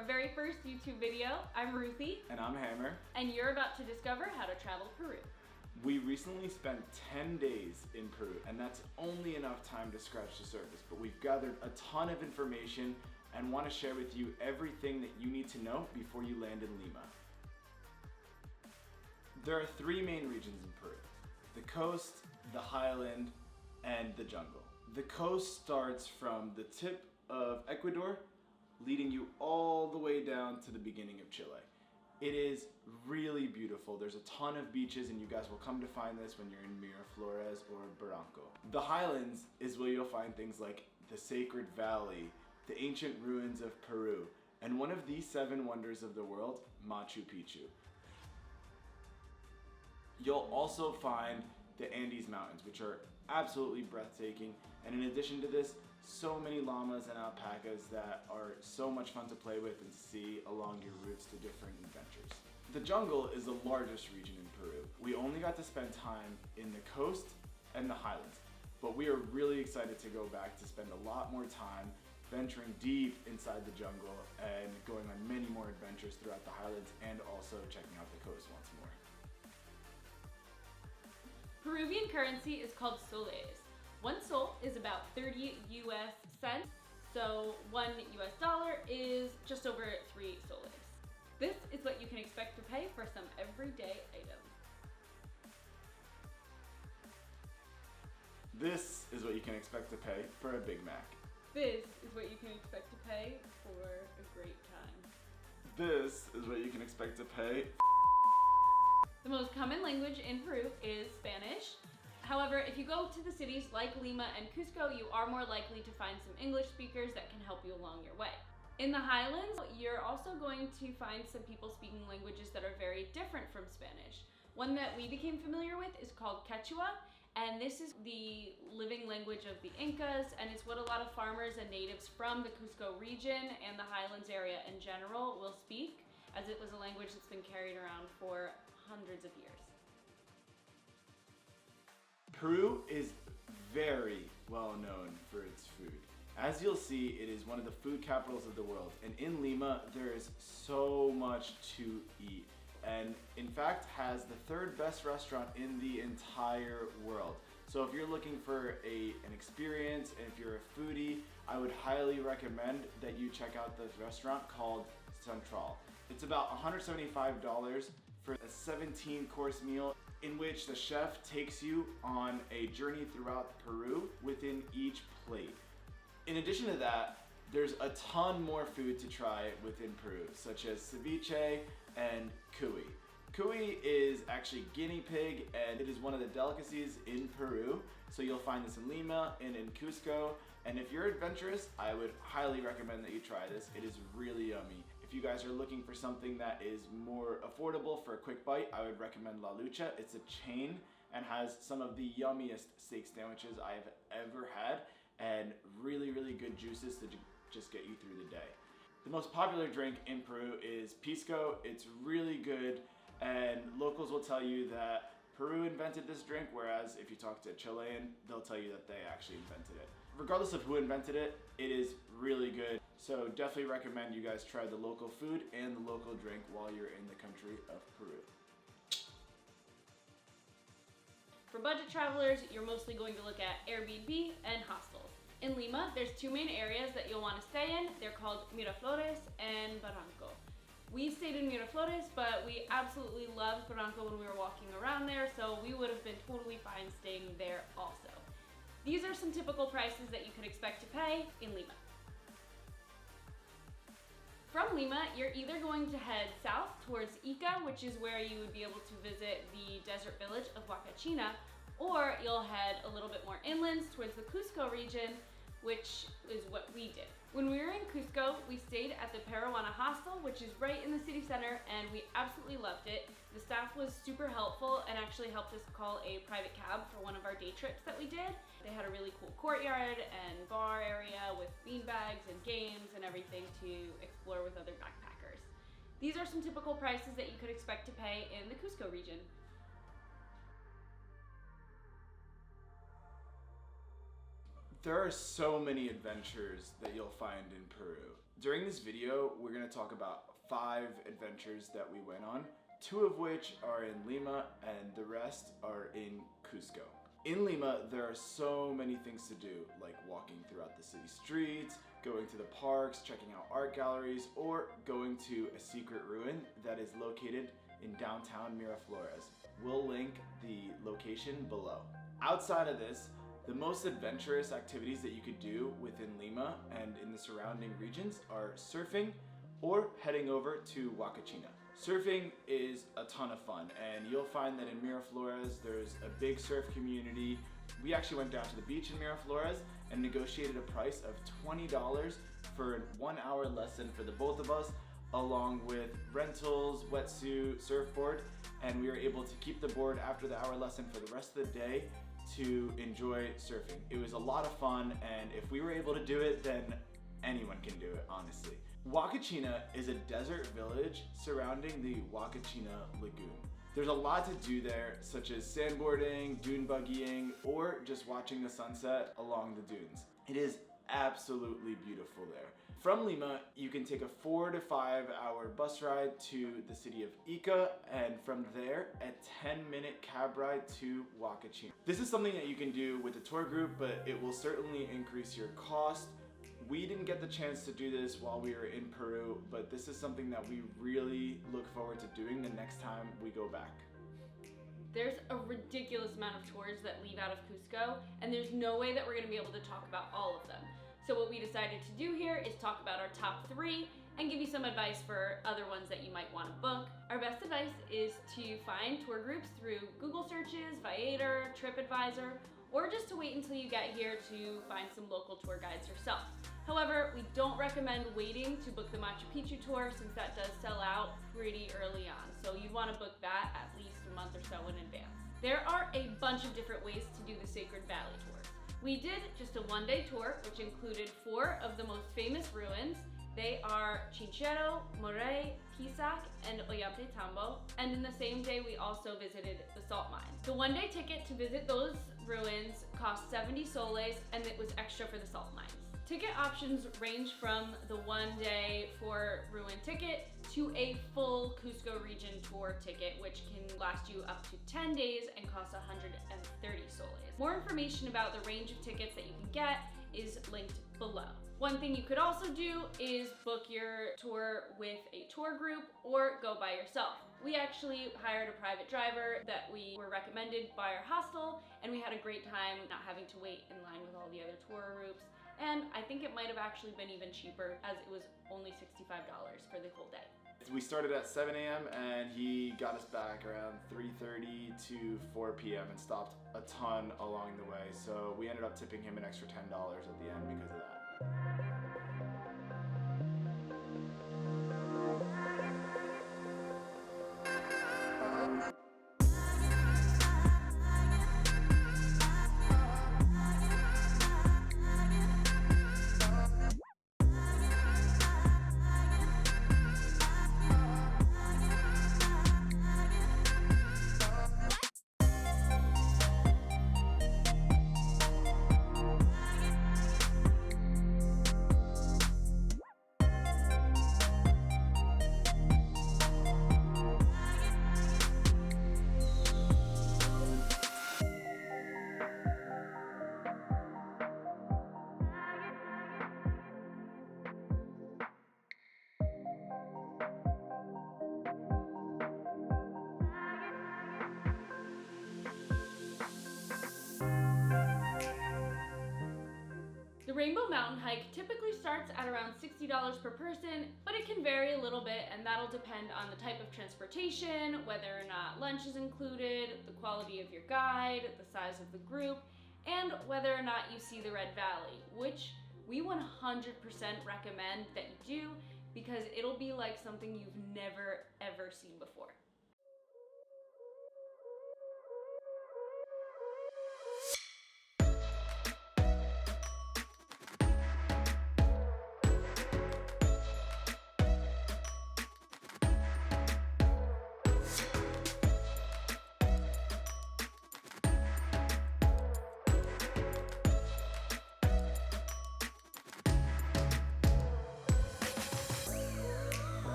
our very first YouTube video. I'm Ruthi. And I'm Hamer. And you're about to discover how to travel Peru. We recently spent 10 days in Peru, and that's only enough time to scratch the surface, but we've gathered a ton of information and want to share with you everything that you need to know before you land in Lima. There are three main regions in Peru: the coast, the highland, and the jungle. The coast starts from the tip of Ecuador, leading you all the way down to the beginning of Chile. It is really beautiful. There's a ton of beaches, and you guys will come to find this when you're in Miraflores or Barranco. The highlands is where you'll find things like the Sacred Valley, the ancient ruins of Peru, and one of the 7 wonders of the world, Machu Picchu. You'll also find the Andes Mountains, which are absolutely breathtaking, and in addition to this, so many llamas and alpacas that are so much fun to play with and see along your routes to different adventures. The jungle is the largest region in Peru. We only got to spend time in the coast and the highlands, but we are really excited to go back to spend a lot more time venturing deep inside the jungle and going on many more adventures throughout the highlands and also checking out the coast once more. Peruvian currency is called soles. 1 sol is about 30 US cents, so $1 US is just over 3 soles. This is what you can expect to pay for some everyday items. This is what you can expect to pay for a Big Mac. This is what you can expect to pay for a great time. This is what you can expect to pay. The most common language in Peru is Spanish. However, if you go to the cities like Lima and Cusco, you are more likely to find some English speakers that can help you along your way. In the highlands, you're also going to find some people speaking languages that are very different from Spanish. One that we became familiar with is called Quechua, and this is the living language of the Incas, and it's what a lot of farmers and natives from the Cusco region and the highlands area in general will speak, as it was a language that's been carried around for hundreds of years. Peru is very well known for its food. As you'll see, it is one of the food capitals of the world, and in Lima there is so much to eat, and in fact has the 3rd best restaurant in the entire world. So if you're looking for an experience, and if you're a foodie, I would highly recommend that you check out this restaurant called Central. It's about $175 for a 17-course meal in which the chef takes you on a journey throughout Peru within each plate. In addition to that, there's a ton more food to try within Peru, such as ceviche and cuy. Cuy is actually guinea pig, and it is one of the delicacies in Peru. So you'll find this in Lima and in Cusco. And if you're adventurous, I would highly recommend that you try this. It is really yummy. If you guys are looking for something that is more affordable for a quick bite, I would recommend La Lucha. It's a chain and has some of the yummiest steak sandwiches I have ever had, and really, really good juices to just get you through the day. The most popular drink in Peru is pisco. It's really good, and locals will tell you that Peru invented this drink, whereas if you talk to a Chilean, they'll tell you that they actually invented it. Regardless of who invented it, it is really good. So definitely recommend you guys try the local food and the local drink while you're in the country of Peru. For budget travelers, you're mostly going to look at Airbnb and hostels. In Lima, there's 2 main areas that you'll want to stay in. They're called Miraflores and Barranco. We stayed in Miraflores, but we absolutely loved Barranco when we were walking around there, so we would have been totally fine staying there also. These are some typical prices that you could expect to pay in Lima. From Lima, you're either going to head south towards Ica, which is where you would be able to visit the desert village of Huacachina, or you'll head a little bit more inland towards the Cusco region, which is what we did. When we were in Cusco, we stayed at the Peruana hostel, which is right in the city center, and we absolutely loved it. The staff was super helpful and actually helped us call a private cab for one of our day trips that we did. They had a really cool courtyard and bar area with beanbags and games and everything to explore with other backpackers. These are some typical prices that you could expect to pay in the Cusco region. There are so many adventures that you'll find in Peru. During this video, we're going to talk about 5 adventures that we went on, 2 of which are in Lima and the rest are in Cusco. In Lima, there are so many things to do, like walking throughout the city streets, going to the parks, checking out art galleries, or going to a secret ruin that is located in downtown Miraflores. We'll link the location below. Outside of this, the most adventurous activities that you could do within Lima and in the surrounding regions are surfing or heading over to Huacachina. Surfing is a ton of fun, and you'll find that in Miraflores there's a big surf community. We actually went down to the beach in Miraflores and negotiated a price of $20 for a 1-hour lesson for the both of us, along with rentals, wetsuit, surfboard, and we were able to keep the board after the hour lesson for the rest of the day to enjoy surfing. It was a lot of fun, and if we were able to do it, then anyone can do it, honestly. Huacachina is a desert village surrounding the Huacachina Lagoon. There's a lot to do there, such as sandboarding, dune buggying, or just watching the sunset along the dunes. It is absolutely beautiful there. From Lima, you can take a 4 to 5 hour bus ride to the city of Ica, and from there, a 10-minute cab ride to Huacachina. This is something that you can do with a tour group, but it will certainly increase your cost. We didn't get the chance to do this while we were in Peru, but this is something that we really look forward to doing the next time we go back. There's a ridiculous amount of tours that leave out of Cusco, and there's no way that we're going to be able to talk about all of them. So what we decided to do here is talk about our top 3 and give you some advice for other ones that you might want to book. Our best advice is to find tour groups through Google searches, Viator, TripAdvisor, or just to wait until you get here to find some local tour guides yourself. However, we don't recommend waiting to book the Machu Picchu tour since that does sell out pretty early on. So you'd want to book that at least a month or so in advance. There are a bunch of different ways to do the Sacred Valley tours. We did just a 1-day tour, which included 4 of the most famous ruins. They are Chinchero, Moray, Pisac, and Ollantaytambo. And in the same day, we also visited the salt mines. The 1-day ticket to visit those ruins cost 70 soles, and it was extra for the salt mines. Ticket options range from the 1-day for ruin ticket to a full Cusco region tour ticket, which can last you up to 10 days and cost 130 soles. More information about the range of tickets that you can get is linked below. One thing you could also do is book your tour with a tour group or go by yourself. We actually hired a private driver that we were recommended by our hostel, and we had a great time not having to wait in line with all the other tour groups. And I think it might have actually been even cheaper, as it was only $65 for the whole day. We started at 7 a.m. and he got us back around 3:30 to 4 p.m. and stopped a ton along the way. So we ended up tipping him an extra $10 at the end because of that. The Rainbow Mountain hike typically starts at around $60 per person, but it can vary a little bit, and that'll depend on the type of transportation, whether or not lunch is included, the quality of your guide, the size of the group, and whether or not you see the Red Valley, which we 100% recommend that you do because it'll be like something you've never ever seen before.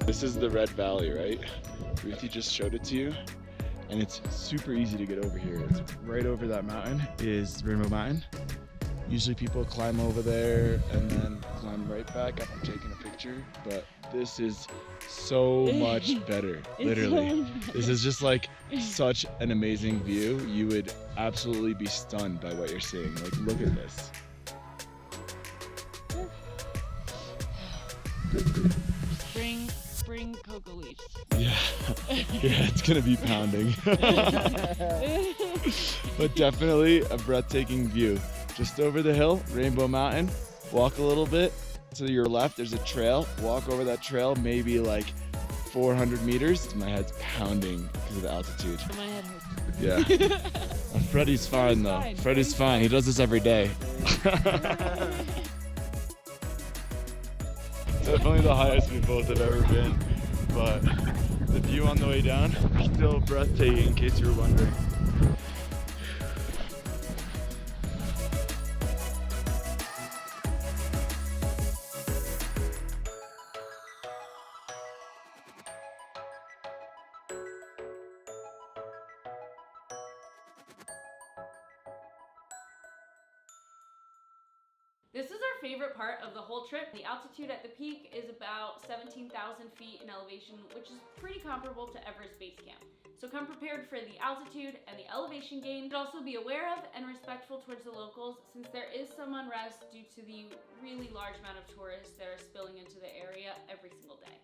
This is the Red Valley, right? Ruthi just showed it to you. And it's super easy to get over here. It's right over that mountain is Rainbow Mountain. Usually people climb over there and then climb right back after taking a picture, but this is so much better, literally. This is just like such an amazing view. You would absolutely be stunned by what you're seeing. Like, look at this. Spring cocoa leaves. Yeah, yeah, it's gonna be pounding. But definitely a breathtaking view. Just over the hill, Rainbow Mountain, walk a little bit. To your left, there's a trail. Walk over that trail, maybe like 400 meters. My head's pounding because of the altitude. My head hurts. Yeah. Freddie's fine though. Freddie's fine. He does this every day. Definitely the highest we both have ever been, but the view on the way down, still breathtaking in case you were wondering. This is our favorite part of the whole trip. The altitude at the peak is about 17,000 feet in elevation, which is pretty comparable to Everest Base Camp. So come prepared for the altitude and the elevation gain, but also be aware of and respectful towards the locals, since there is some unrest due to the really large amount of tourists that are spilling into the area every single day.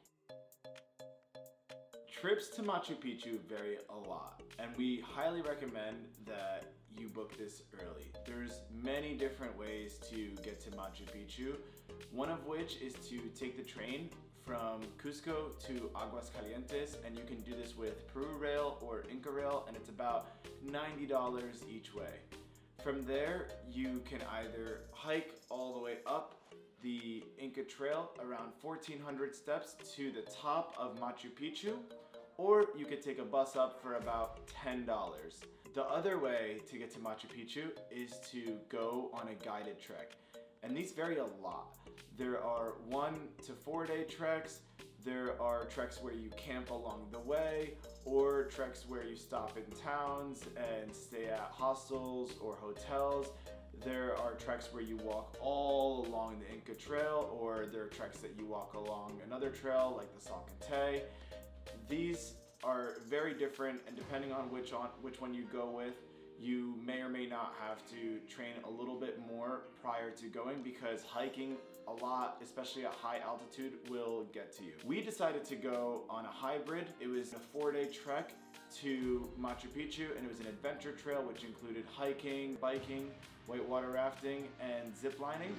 Trips to Machu Picchu vary a lot, and we highly recommend that you book this early. There's many different ways to get to Machu Picchu, one of which is to take the train from Cusco to Aguascalientes, and you can do this with Peru Rail or Inca Rail, and it's about $90 each way. From there, you can either hike all the way up the Inca Trail around 1,400 steps to the top of Machu Picchu, or you could take a bus up for about $10. The other way to get to Machu Picchu is to go on a guided trek, and these vary a lot. There are 1 to 4 day treks, there are treks where you camp along the way, or treks where you stop in towns and stay at hostels or hotels. There are treks where you walk all along the Inca Trail, or there are treks that you walk along another trail like the Salcantay. These are very different, and depending on which one you go with, you may or may not have to train a little bit more prior to going, because hiking a lot, especially at high altitude, will get to you. We decided to go on a hybrid. It was a 4-day trek to Machu Picchu, and it was an adventure trail which included hiking, biking, whitewater rafting, and zip lining.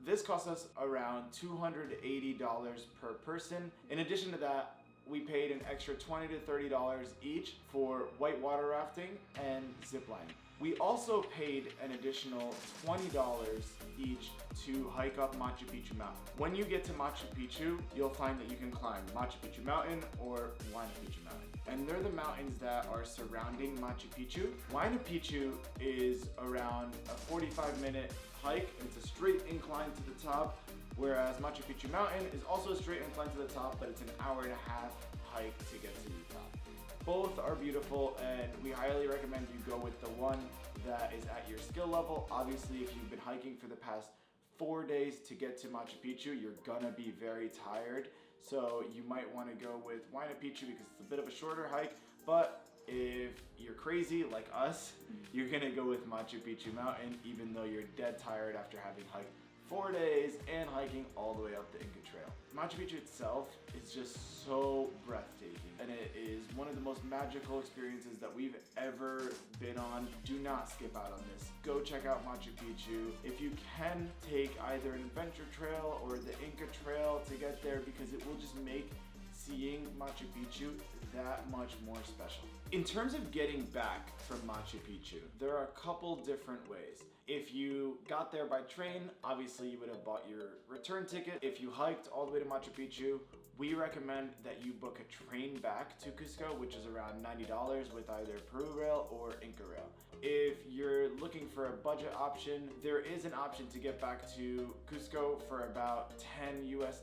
This cost us around $280 per person. In addition to that, we paid an extra $20 to $30 each for whitewater rafting and ziplining. We also paid an additional $20 each to hike up Machu Picchu Mountain. When you get to Machu Picchu, you'll find that you can climb Machu Picchu Mountain or Huayna Picchu Mountain. And they're the mountains that are surrounding Machu Picchu. Huayna Picchu is around a 45-minute hike, and it's a straight incline to the top, whereas Machu Picchu Mountain is also a straight incline to the top, but it's an hour-and-a-half hike to get to the top. Both are beautiful, and we highly recommend you go with the one that is at your skill level. Obviously, if you've been hiking for the past 4 days to get to Machu Picchu, you're gonna be very tired. So you might wanna go with Huayna Picchu because it's a bit of a shorter hike, but if you're crazy like us, you're gonna go with Machu Picchu Mountain even though you're dead tired after having hiked 4 days and hiking all the way up the Inca Trail. Machu Picchu itself is just so breathtaking, and it is one of the most magical experiences that we've ever been on. Do not skip out on this. Go check out Machu Picchu. If you can, take either an adventure trail or the Inca Trail to get there, because it will just make seeing Machu Picchu that much more special. In terms of getting back from Machu Picchu, there are a couple different ways. If you got there by train, obviously you would have bought your return ticket. If you hiked all the way to Machu Picchu, we recommend that you book a train back to Cusco, which is around $90 with either Peru Rail or Inca Rail. If you're looking for a budget option, there is an option to get back to Cusco for about $10 US,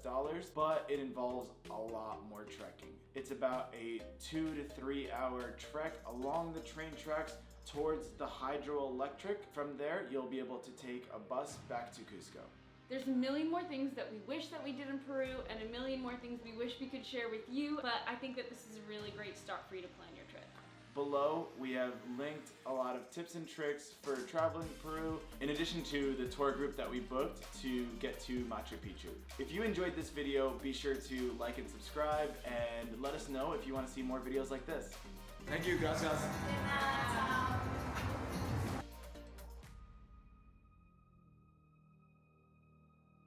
but it involves a lot more trekking. It's about a 2 to 3 hour trek along the train tracks towards the hydroelectric. From there, you'll be able to take a bus back to Cusco. There's a million more things that we wish that we did in Peru, and a million more things we wish we could share with you, but I think that this is a really great start for you to plan your trip. Below, we have linked a lot of tips and tricks for traveling to Peru, in addition to the tour group that we booked to get to Machu Picchu. If you enjoyed this video, be sure to like and subscribe, and let us know if you want to see more videos like this. Thank you, gracias.